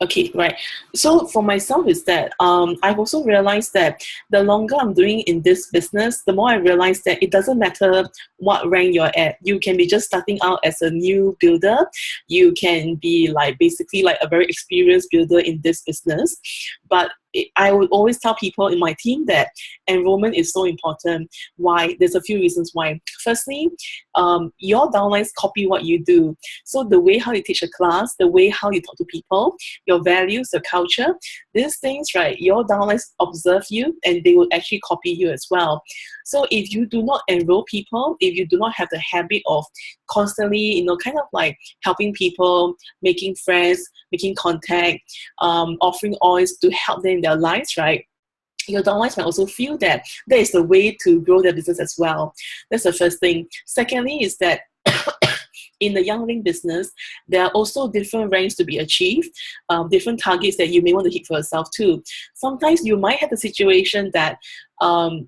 Okay, right. So for myself is that I've also realized that the longer I'm doing in this business, the more I realize that it doesn't matter what rank you're at. You can be just starting out as a new builder. You can be like basically like a very experienced builder in this business. But I would always tell people in my team that enrollment is so important. Why? There's a few reasons why. Firstly, your downlines copy what you do. So the way how you teach a class, the way how you talk to people, your values, your culture, these things, right, your downlines observe you and they will actually copy you as well. So if you do not enroll people, if you do not have the habit of constantly, kind of like helping people, making friends, making contact, offering oils to help them in their lives, right? Your downlines might also feel that there is a way to grow their business as well. That's the first thing. Secondly is that in the Young Living business, there are also different ranks to be achieved, different targets that you may want to hit for yourself too. Sometimes you might have a situation that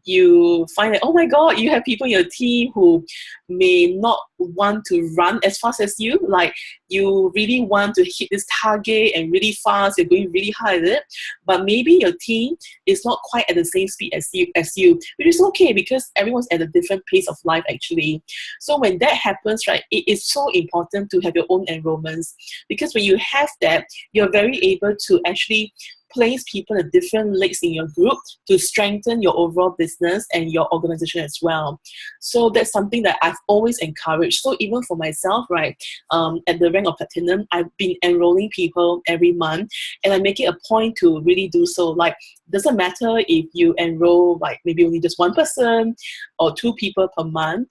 you find that, oh my God, you have people in your team who may not want to run as fast as you. Like you really want to hit this target and really fast, you're going really hard at it, but maybe your team is not quite at the same speed as you, which is okay because everyone's at a different pace of life actually. So when that happens, right, it is so important to have your own enrollments, because when you have that, you're very able to actually place people at different legs in your group to strengthen your overall business and your organization as well. So that's something that I've always encouraged. So even for myself, right, at the rank of Platinum, I've been enrolling people every month, and I make it a point to really do so. Like, doesn't matter if you enroll like maybe only just one person or two people per month.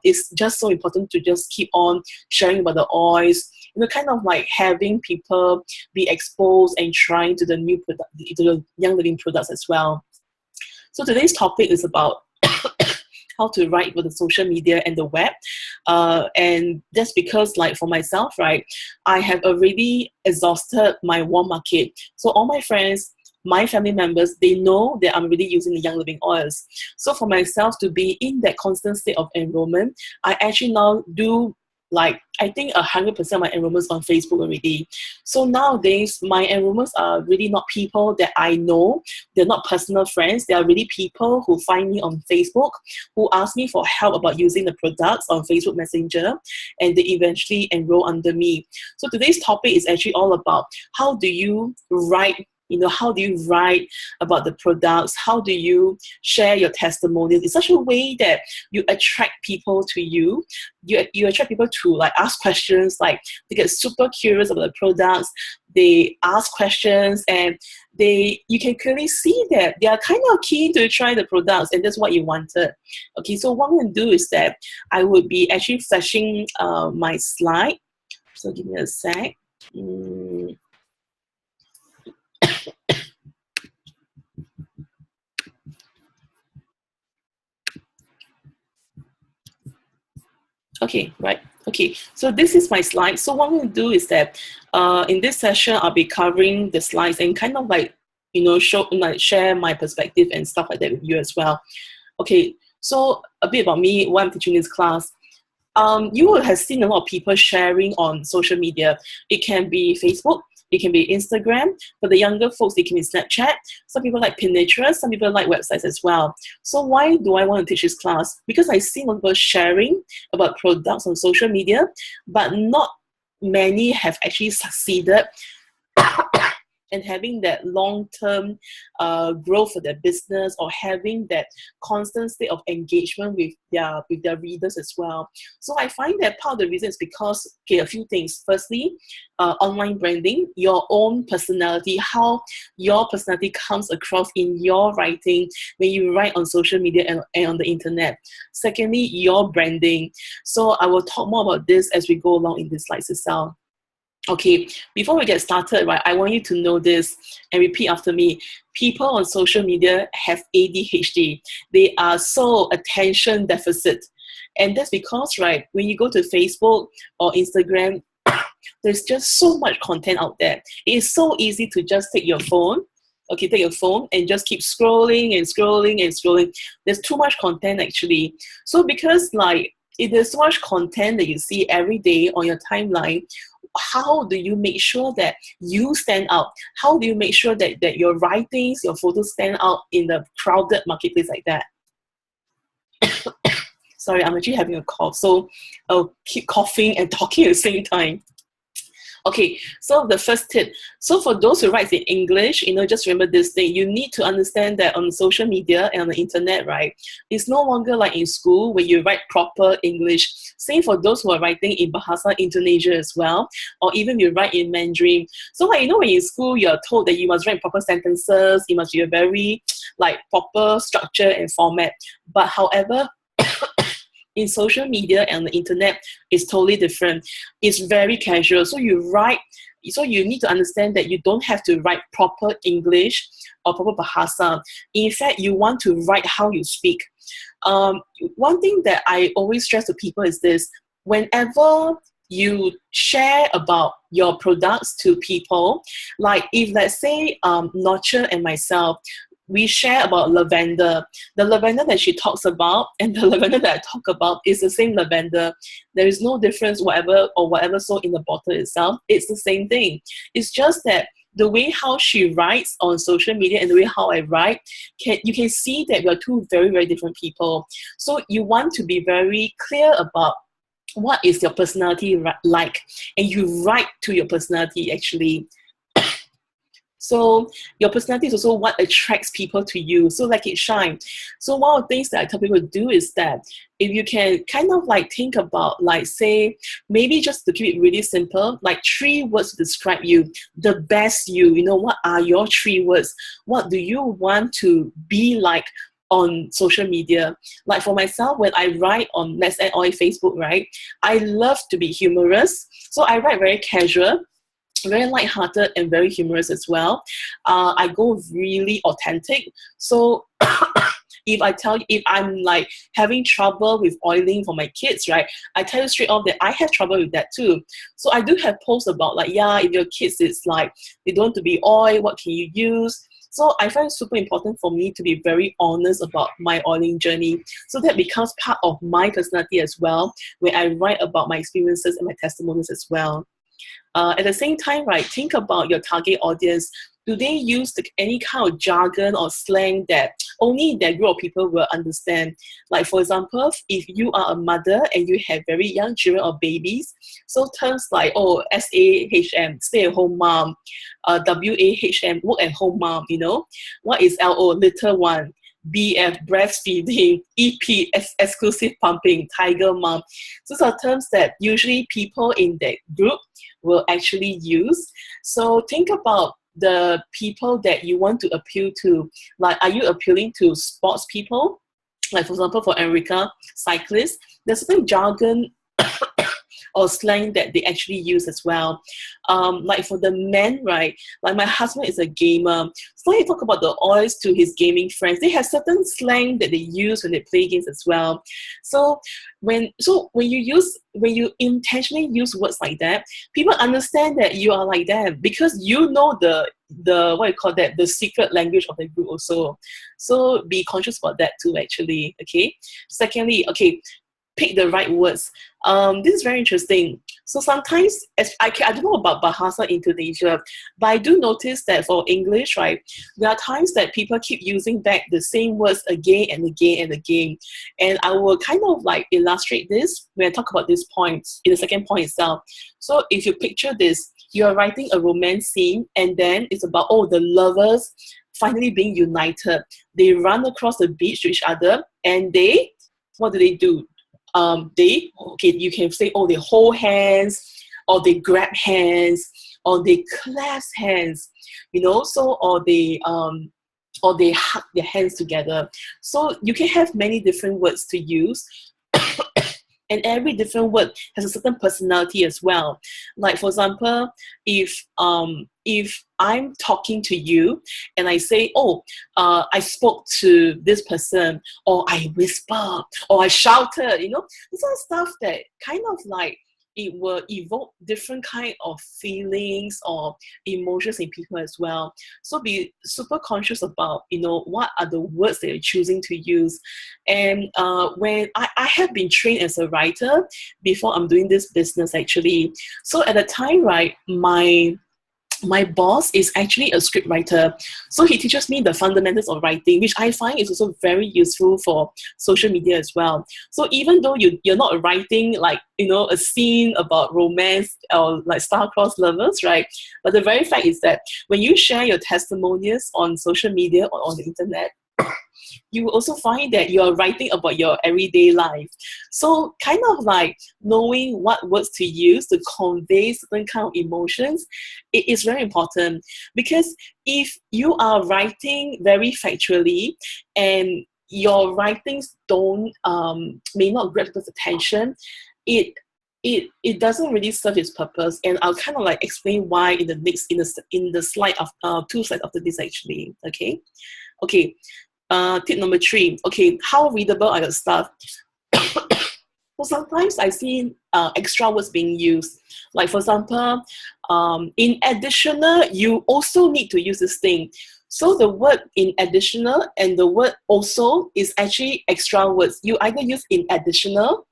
It's just so important to just keep on sharing about the oils, kind of like having people be exposed and trying to the new product, to the Young Living products as well. So today's topic is about how to write with the social media and the web. And that's because, like, for myself, right, I have already exhausted my warm market. So all my friends, my family members, they know that I'm really using the Young Living oils. So for myself to be in that constant state of enrollment, I actually now do like, I think 100% of my enrollments on Facebook already. So nowadays, my enrollments are really not people that I know. They're not personal friends. They are really people who find me on Facebook, who ask me for help about using the products on Facebook Messenger, and they eventually enroll under me. So today's topic is actually all about how do you write, how do you write about the products? How do you share your testimonials in such a way that you attract people to you? You attract people to like ask questions, like they get super curious about the products. They ask questions, and you can clearly see that they are kind of keen to try the products, and that's what you wanted. Okay, so what I'm going to do is that I would be actually flashing my slide. So give me a sec. Okay, right. Okay, so this is my slide. So what I'm going to do is that in this session, I'll be covering the slides and kind of like, share my perspective and stuff like that with you as well. Okay, so a bit about me, why I'm teaching this class. You will have seen a lot of people sharing on social media. It can be Facebook, it can be Instagram. For the younger folks, it can be Snapchat. Some people like Pinterest, some people like websites as well. So why do I want to teach this class? Because I see people sharing about products on social media, but not many have actually succeeded and having that long-term growth for their business, or having that constant state of engagement with their readers as well. So I find that part of the reason is because, okay, a few things. Firstly, online branding, your own personality, how your personality comes across in your writing when you write on social media and on the internet. Secondly, your branding. So I will talk more about this as we go along in this slides itself. Okay, before we get started, right, I want you to know this and repeat after me. People on social media have ADHD. They are so attention deficit. And that's because, right, when you go to Facebook or Instagram, there's just so much content out there. It is so easy to just take your phone, and just keep scrolling and scrolling and scrolling. There's too much content actually. So because like, if there's so much content that you see every day on your timeline, how do you make sure that you stand out? How do you make sure that your writings, your photos stand out in the crowded marketplace like that? Sorry, I'm actually having a cough, so I'll keep coughing and talking at the same time. Okay, so the first tip. So for those who write in English, just remember this thing. You need to understand that on social media and on the internet, right, it's no longer like in school where you write proper English. Same for those who are writing in Bahasa Indonesia as well, or even you write in Mandarin. So like, when in school, you're told that you must write proper sentences, it must be a very like proper structure and format. But however, in social media and the internet, it's totally different. It's very casual. So you need to understand that you don't have to write proper English or proper Bahasa. In fact, you want to write how you speak. One thing that I always stress to people is this: whenever you share about your products to people, like if let's say Nurture and myself, we share about lavender. The lavender that she talks about and the lavender that I talk about is the same lavender. There is no difference whatever so in the bottle itself. It's the same thing. It's just that the way how she writes on social media and the way how I write, you can see that we are two very, very different people. So you want to be very clear about what is your personality like, and you write to your personality actually. So your personality is also what attracts people to you. So let it shine. So one of the things that I tell people to do is that if you can kind of like think about, like say, maybe just to keep it really simple, like 3 words to describe you, the best you, what are your 3 words? What do you want to be like on social media? Like for myself, when I write on, let's say, on Facebook, right, I love to be humorous. So I write very casual, very lighthearted and very humorous as well. I go really authentic. So if I'm like having trouble with oiling for my kids, right, I tell you straight off that I have trouble with that too. So I do have posts about like, if your kids is like, they don't want to be oil, what can you use? So I find it super important for me to be very honest about my oiling journey. So that becomes part of my personality as well, where I write about my experiences and my testimonies as well. At the same time, right, think about your target audience. Do they use any kind of jargon or slang that only that group of people will understand? Like, for example, if you are a mother and you have very young children or babies, so terms like, SAHM, stay-at-home mom, WAHM, work-at-home mom, what is LO, little one, BF, breastfeeding, EP, exclusive pumping, tiger mom. Those are terms that usually people in that group will actually use. So think about the people that you want to appeal to. Like, are you appealing to sports people? Like, for example, for Enrica, cyclists, there's certain jargon or slang that they actually use as well. Like for the men, right? Like my husband is a gamer. So he talk about the oils to his gaming friends. They have certain slang that they use when they play games as well. So when you intentionally use words like that, people understand that you are like them because you know the what you call that, the secret language of the group also. So be conscious about that too, actually. Okay. Secondly, pick the right words. This is very interesting. So sometimes, I don't know about Bahasa Indonesia, but I do notice that for English, right, there are times that people keep using back the same words again and again and again. And I will kind of like illustrate this when I talk about this point, in the second point itself. So if you picture this, you are writing a romance scene, and then it's about, the lovers finally being united. They run across the beach to each other, and what do? You can say, they hold hands, or they grab hands, or they clasp hands, or they hug their hands together. So you can have many different words to use. And every different word has a certain personality as well. Like, for example, if I'm talking to you and I say, I spoke to this person, or I whispered, or I shouted, these are stuff that kind of like it will evoke different kind of feelings or emotions in people as well. So be super conscious about, what are the words that you're choosing to use. And when I have been trained as a writer before I'm doing this business actually. So at the time, right, my boss is actually a script writer. So he teaches me the fundamentals of writing, which I find is also very useful for social media as well. So even though you're not writing like, a scene about romance or like star-crossed lovers, right? But the very fact is that when you share your testimonials on social media or on the internet, you will also find that you're writing about your everyday life. So kind of like knowing what words to use to convey certain kind of emotions, it is very important. Because if you are writing very factually and your writings don't may not grab people's attention, it doesn't really serve its purpose. And I'll kind of like explain why in the slide of 2 slides after this actually. Okay. Tip number 3. Okay, how readable are your stuff? So sometimes I see extra words being used. Like for example, in additional, you also need to use this thing. So the word in additional and the word also is actually extra words. You either use in additional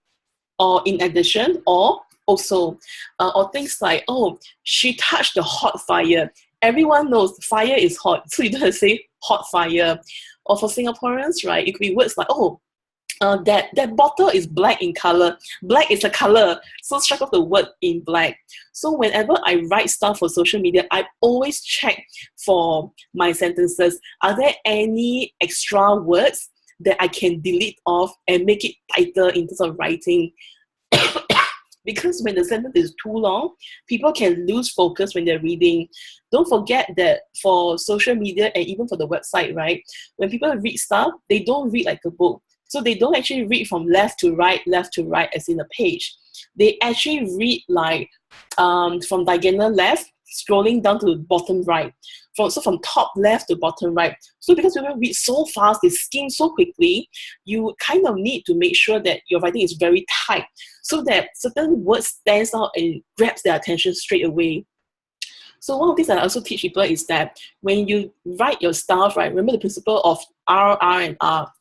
or in addition or also. Or things like, oh, she touched the hot fire. Everyone knows fire is hot, so you don't have to say hot fire. Or for Singaporeans, right, it could be words like, oh, that bottle is black in color. Black is a color, so strike off the word in black. So whenever I write stuff for social media, I always check for my sentences. Are there any extra words that I can delete off and make it tighter in terms of writing? Because when the sentence is too long, people can lose focus when they're reading. Don't forget that for social media and even for the website, right? When people read stuff, they don't read like a book. So they don't actually read from left to right, as in a page. They actually read like from diagonal left, scrolling down to bottom right. From top left to bottom right. So because people read so fast, they skim so quickly, you kind of need to make sure that your writing is very tight so that certain words stands out and grabs their attention straight away. So one of the things that I also teach people is that when you write your stuff, right, remember the principle of R, and R.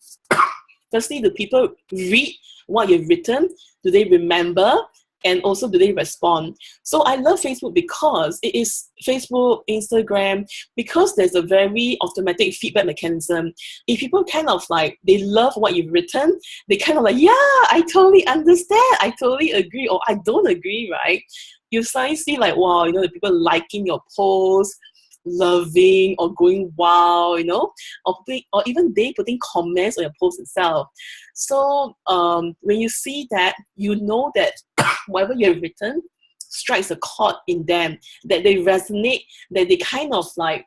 Firstly, do people read what you've written? Do they remember? And also, do they respond? So I love Facebook because it is Facebook, Instagram, because there's a very automatic feedback mechanism. If people kind of like, they love what you've written, they kind of like, yeah, I totally understand. I totally agree, or I don't agree, right? You suddenly see like, wow, the people liking your post, loving or going wow, or even they putting comments on your post itself. So when you see that, you know that whatever you have written strikes a chord in them, that they resonate, that they kind of like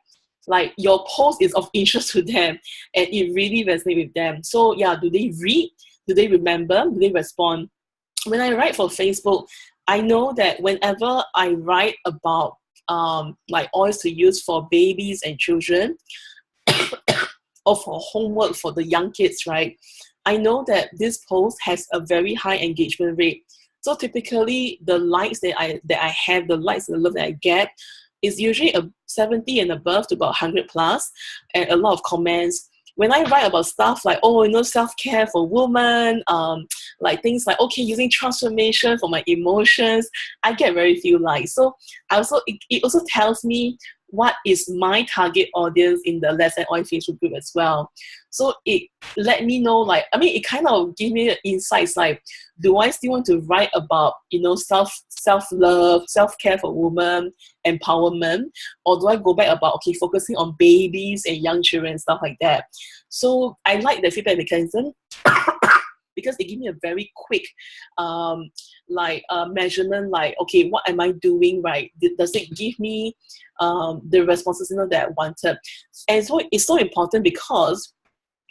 your post is of interest to them and it really resonates with them. So yeah, do they read? Do they remember? Do they respond? When I write for Facebook, I know that whenever I write about like oils to use for babies and children or for homework for the young kids, right? I know that this post has a very high engagement rate. So typically the likes that I have, the likes and the love that I get is usually a 70 and above to about 100 plus, and a lot of comments. When I write about stuff like, self-care for women, like things like, using transformation for my emotions, I get very few likes. So it also tells me what is my target audience in the Let's Add Oil Facebook group as well. So it let me know, it kind of give me insights like, do I still want to write about, self-love, self-care for women, empowerment, or do I go back about, focusing on babies and young children, stuff like that. So I like the feedback mechanism because they give me a very quick measurement, what am I doing right? Does it give me the responses that I wanted? And so it's so important because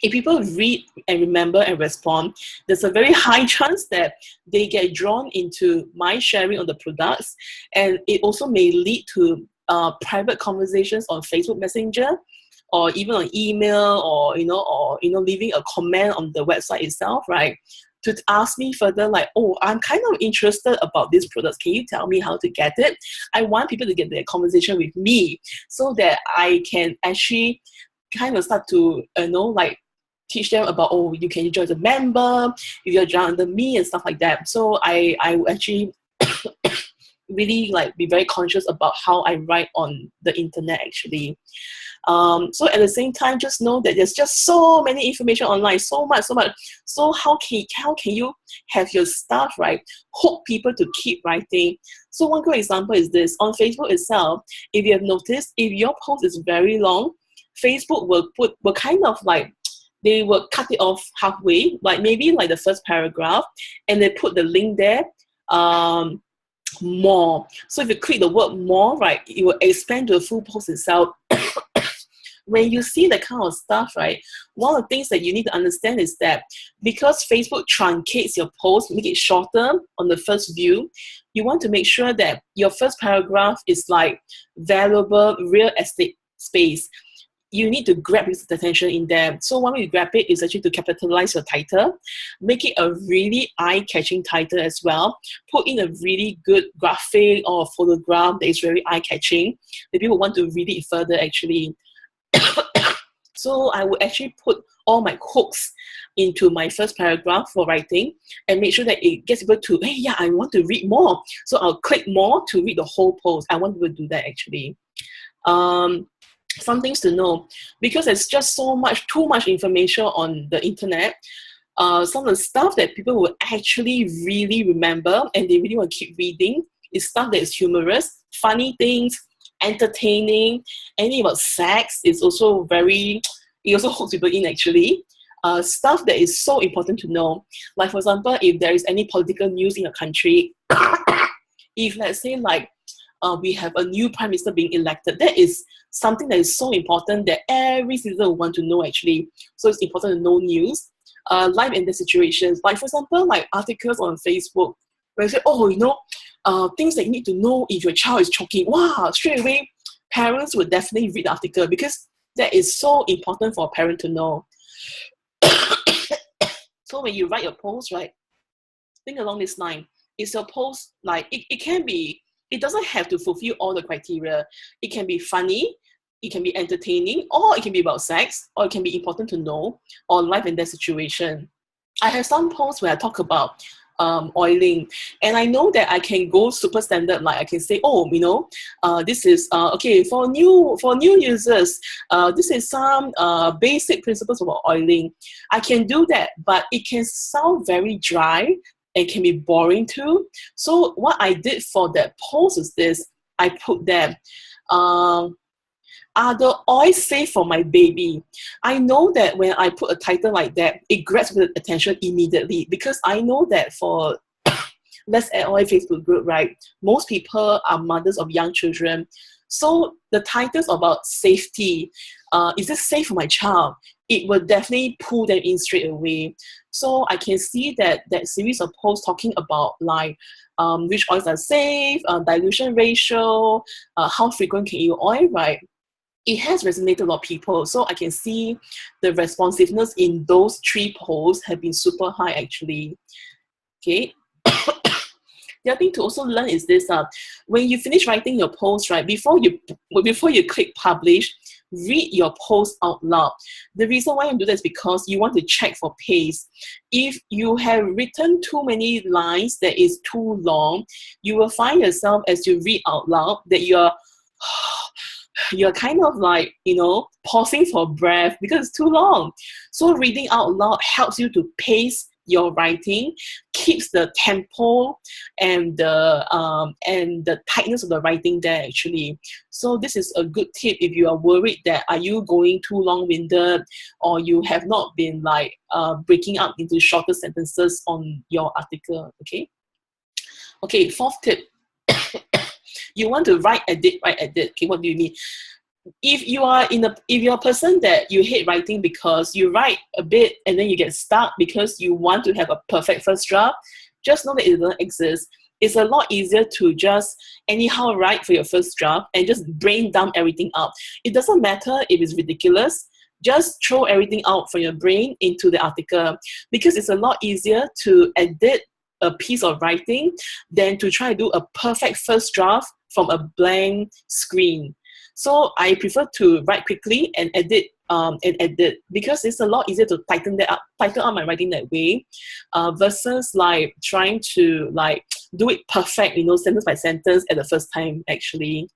if people read and remember and respond, there's a very high chance that they get drawn into my sharing on the products, and it also may lead to private conversations on Facebook Messenger, or even on email, or leaving a comment on the website itself, right? to ask me further, like, oh, I'm kind of interested about this product. Can you tell me how to get it? I want people to get their conversation with me so that I can actually kind of start to, like, teach them about, oh, you can join as a member if you're joined under me and stuff like that. So I will actually really like be very conscious about how I write on the internet actually. So at the same time, just know that there's just so many information online, so much. So how can you have your staff, right, hook people to keep writing? So one good example is this. On Facebook itself, if you have noticed, if your post is very long, Facebook will kind of like, they will cut it off halfway, like maybe like the first paragraph, and they put the link there, more. So if you click the word more, right, it will expand to a full post itself. When you see that kind of stuff, right, one of the things that you need to understand is that because Facebook truncates your post, make it shorter on the first view, you want to make sure that your first paragraph is like valuable real estate space. You need to grab his attention in there. So one way to grab it is actually to capitalize your title, make it a really eye-catching title as well. Put in a really good graphic or photograph that is very eye-catching, that people want to read it further actually. So I would actually put all my hooks into my first paragraph for writing and make sure that it gets people to, hey, yeah, I want to read more. So I'll click more to read the whole post. I want people to do that actually. Some things to know, because there's just too much information on the internet. Some of the stuff that people will actually really remember and they really want to keep reading is stuff that is humorous, funny things, entertaining. Anything about sex is also it also hooks people in actually. Stuff that is so important to know. Like for example, if there is any political news in a country, if let's say like we have a new prime minister being elected, that is something that is so important that every citizen will want to know actually. So it's important to know news. Life and death situations, like for example, like articles on Facebook where you say, oh, things that you need to know if your child is choking. Wow, straight away, parents would definitely read the article because that is so important for a parent to know. So when you write your post, right, think along this line. Is your post like, it doesn't have to fulfill all the criteria. It can be funny, it can be entertaining, or it can be about sex, or it can be important to know, or life and death situation. I have some posts where I talk about oiling, and I know that I can go super standard, like I can say, this is okay for new users. This is some basic principles about oiling. I can do that, but it can sound very dry and can be boring too. So what I did for that post is this: I put that. Are the oils safe for my baby? I know that when I put a title like that, it grabs the attention immediately because I know that for Let's Add Oil Facebook group, right, most people are mothers of young children. So the titles about safety, is this safe for my child? It will definitely pull them in straight away. So I can see that series of posts talking about like which oils are safe, dilution ratio, how frequent can you oil, right? It has resonated a lot of people. So I can see the responsiveness in those 3 posts have been super high actually. Okay. The other thing to also learn is this: when you finish writing your post, right, before you click publish, read your post out loud. The reason why you do that is because you want to check for pace. If you have written too many lines that is too long, you will find yourself as you read out loud that you're kind of like, pausing for breath because it's too long. So reading out loud helps you to pace your writing, keeps the tempo and the tightness of the writing there actually. So this is a good tip if you are worried that are you going too long-winded, or you have not been like breaking up into shorter sentences on your article. Okay, 4th tip. You want to write, edit. Okay, what do you mean? If you're a person that you hate writing because you write a bit and then you get stuck because you want to have a perfect first draft, just know that it doesn't exist. It's a lot easier to just anyhow write for your first draft and just brain dump everything out. It doesn't matter if it's ridiculous. Just throw everything out from your brain into the article, because it's a lot easier to edit a piece of writing than to try to do a perfect first draft from a blank screen. So I prefer to write quickly and edit, because it's a lot easier to tighten up my writing that way, versus like trying to like do it perfect, sentence by sentence at the first time actually.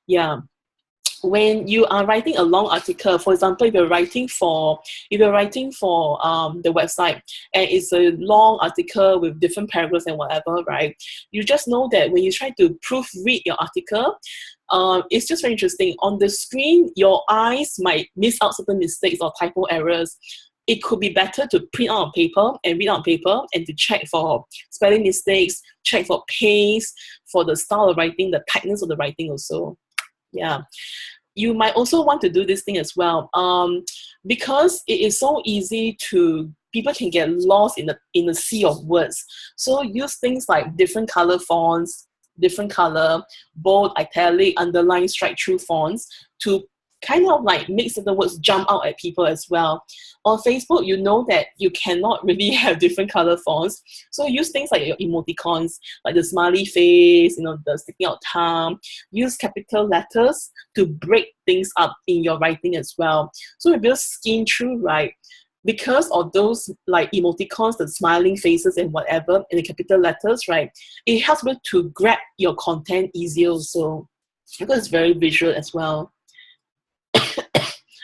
Yeah. When you are writing a long article, for example, if you're writing for the website, and it's a long article with different paragraphs and whatever, right? You just know that when you try to proofread your article, it's just very interesting. On the screen, your eyes might miss out certain mistakes or typo errors. It could be better to print out on paper and read on paper, and to check for spelling mistakes, check for pace, for the style of writing, the tightness of the writing also. Yeah. You might also want to do this thing as well, because it is so easy to, people can get lost in a sea of words. So use things like different color fonts, different color, bold, italic, underline, strike through fonts to kind of like make certain words jump out at people as well. On Facebook, you know that you cannot really have different color fonts. So use things like your emoticons, like the smiley face, the sticking out tongue. Use capital letters to break things up in your writing as well. So if you skim through, right, because of those like emoticons, the smiling faces and whatever, and the capital letters, right, it helps you to grab your content easier also, because it's very visual as well.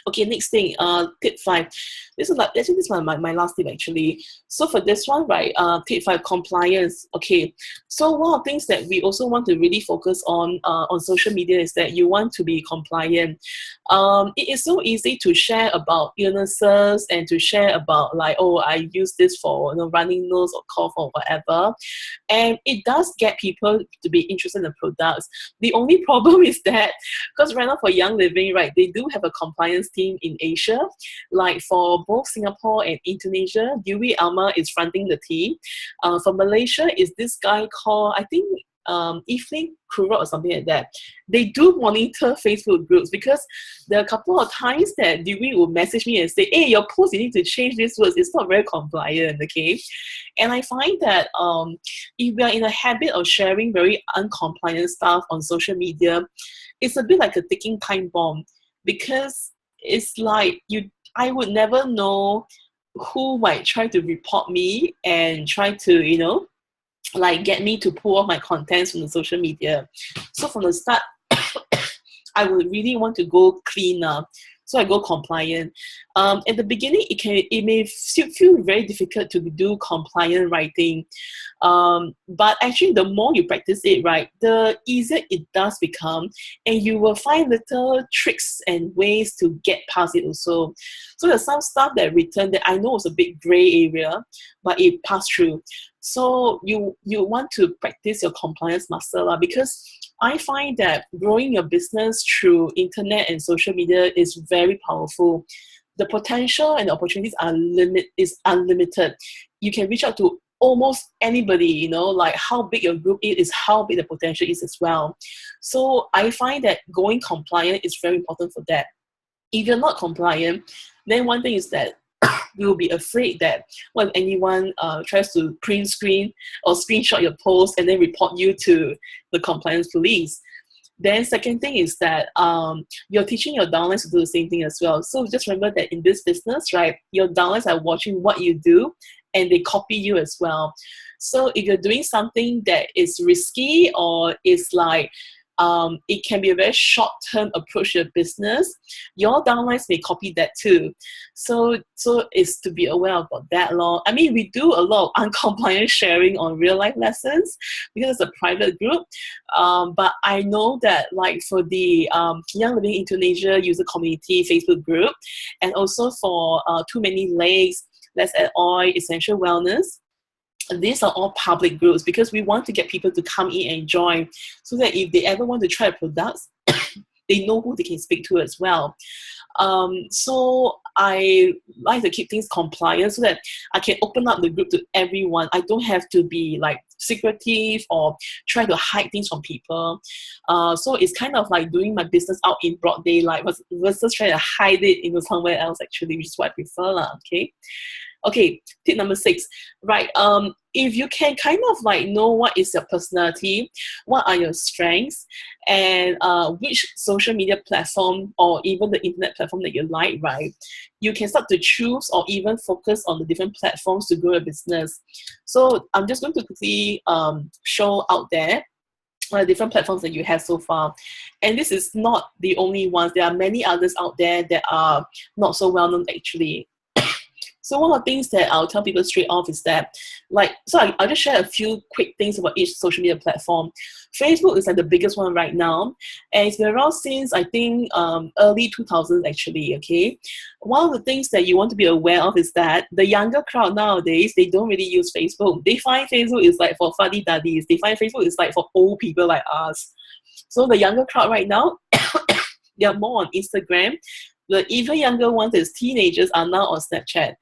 Okay, next thing, tip 5. This is my last tip actually. So for this one, right, tip 5, compliance. Okay, so one of the things that we also want to really focus on social media is that you want to be compliant. It is so easy to share about illnesses and to share about like, oh, I use this for running nose or cough or whatever, and it does get people to be interested in the products. The only problem is that because right now for Young Living, right, they do have a compliance team in Asia. Like for both Singapore and Indonesia, Dewi Alma is fronting the team. For Malaysia, is this guy called, I think, Evelyn Kuro or something like that. They do monitor Facebook groups, because there are a couple of times that Dewi will message me and say, hey, your post, you need to change these words. It's not very compliant, okay? And I find that if we are in a habit of sharing very uncompliant stuff on social media, it's a bit like a ticking time bomb, because it's like I would never know who might try to report me and try to, like get me to pull off my contents from the social media. So from the start, I would really want to go cleaner. So I go compliant. At the beginning, it may feel very difficult to do compliant writing. But actually, the more you practice it, right, the easier it does become. And you will find little tricks and ways to get past it also. So there's some stuff that written that I know was a big gray area, but it passed through. So you want to practice your compliance muscle, because I find that growing your business through internet and social media is very powerful. The potential and the opportunities is unlimited. You can reach out to almost anybody, like how big your group is how big the potential is as well. So I find that going compliant is very important for that. If you're not compliant, then one thing is that you will be afraid that when anyone tries to print screen or screenshot your post and then report you to the compliance police. Then second thing is that you're teaching your downlines to do the same thing as well. So just remember that in this business, right, your downlines are watching what you do and they copy you as well. So if you're doing something that is risky or is like it can be a very short-term approach to your business, your downlines may copy that too. So it's to be aware about that law. I mean, we do a lot of uncompliant sharing on real life lessons because it's a private group. But I know that like for the Young Living Indonesia user community Facebook group, and also for Too Many Legs, Let's Add Oil, Essential Wellness, these are all public groups because we want to get people to come in and join so that if they ever want to try products, they know who they can speak to as well. So I like to keep things compliant so that I can open up the group to everyone. I don't have to be like secretive or try to hide things from people. So it's kind of like doing my business out in broad daylight versus trying to hide it, somewhere else actually, which is what I prefer lah. Okay, tip number 6. Right, if you can kind of like know what is your personality, what are your strengths, and which social media platform or even the internet platform that you like, right, you can start to choose or even focus on the different platforms to grow your business. So I'm just going to quickly show out there different platforms that you have so far. And this is not the only ones. There are many others out there that are not so well known actually. So one of the things that I'll tell people straight off is that, I'll just share a few quick things about each social media platform. Facebook is like the biggest one right now, and it's been around since I think early 2000s actually. Okay, one of the things that you want to be aware of is that the younger crowd nowadays, they don't really use Facebook. They find Facebook is like for fuddy-duddies. They find Facebook is like for old people like us. So the younger crowd right now, they are more on Instagram. The even younger ones as teenagers are now on Snapchat.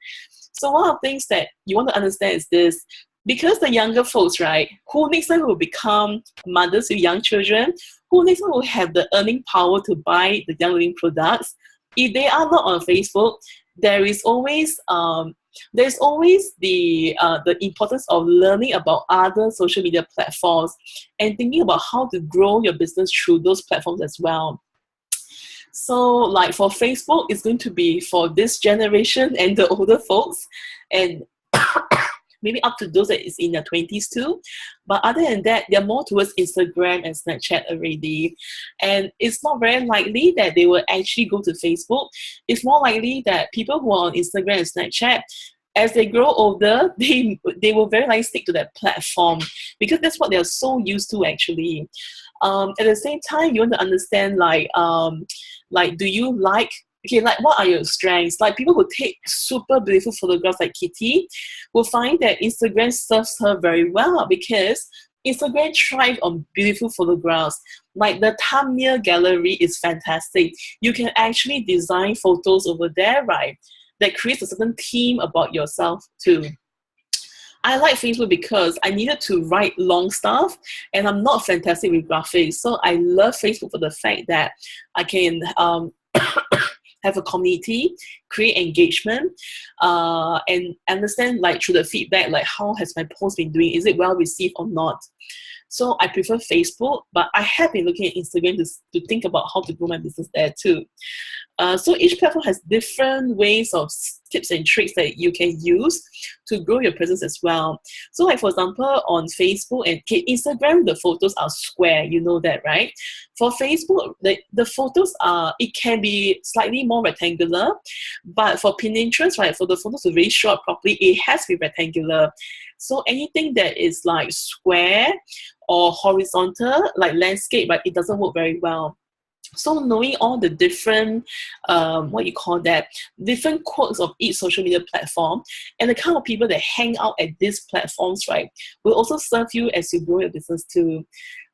So one of the things that you want to understand is this: because the younger folks, right, who next time will become mothers with young children, who next time will have the earning power to buy the young living products, if they are not on Facebook, there is always there's always the importance of learning about other social media platforms and thinking about how to grow your business through those platforms as well. So like for Facebook, it's going to be for this generation and the older folks, and maybe up to those that is in their 20s too. But other than that, they're more towards Instagram and Snapchat already. And it's not very likely that they will actually go to Facebook. It's more likely that people who are on Instagram and Snapchat, as they grow older, they will very likely stick to that platform because that's what they're so used to actually. At the same time, you want to understand do you like what are your strengths? Like people who take super beautiful photographs like Kitty will find that Instagram serves her very well because Instagram thrives on beautiful photographs. Like the thumbnail gallery is fantastic. You can actually design photos over there, right? That creates a certain theme about yourself too. I like Facebook because I needed to write long stuff and I'm not fantastic with graphics. So I love Facebook for the fact that I can have a community, create engagement, and understand through the feedback, how has my post been doing? Is it well received or not? So I prefer Facebook, but I have been looking at Instagram to think about how to grow my business there too. So each platform has different ways of tips and tricks that you can use to grow your presence as well. So for example, on Facebook and Instagram, the photos are square, you know that, right? For Facebook, the photos it can be slightly more rectangular, but for Pinterest, right, for the photos to really show up properly, it has to be rectangular. So anything that is square or horizontal, like landscape, right, it doesn't work very well. So knowing all the different, different quirks of each social media platform and the kind of people that hang out at these platforms, right, will also serve you as you grow your business too.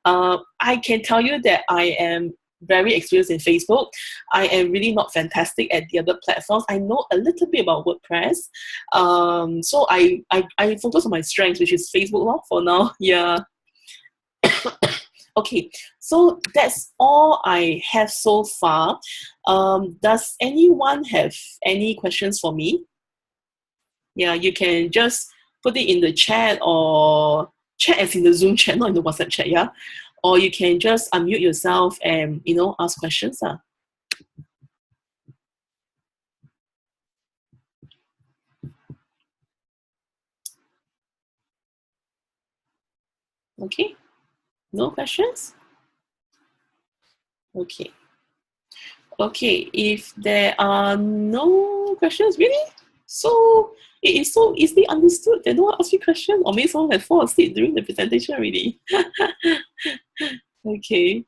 I can tell you that I am very experienced in Facebook. I am really not fantastic at the other platforms. I know a little bit about WordPress. So I focus on my strengths, which is Facebook for now. Yeah. Okay, so that's all I have so far. Does anyone have any questions for me? Yeah, you can just put it in the chat, or chat as in the Zoom chat, not in the WhatsApp chat, yeah? Or you can just unmute yourself and, ask questions. Okay, no questions? Okay. Okay, if there are no questions, really? So it is so easily understood that no one asks you questions, or maybe someone has fallen asleep during the presentation already. Okay.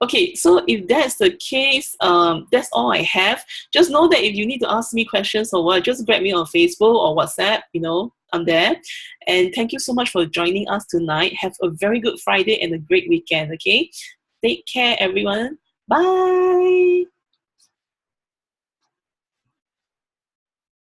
Okay, so if that's the case, that's all I have. Just know that if you need to ask me questions or what, just grab me on Facebook or WhatsApp, I'm there. And thank you so much for joining us tonight. Have a very good Friday and a great weekend, okay? Take care, everyone. Bye.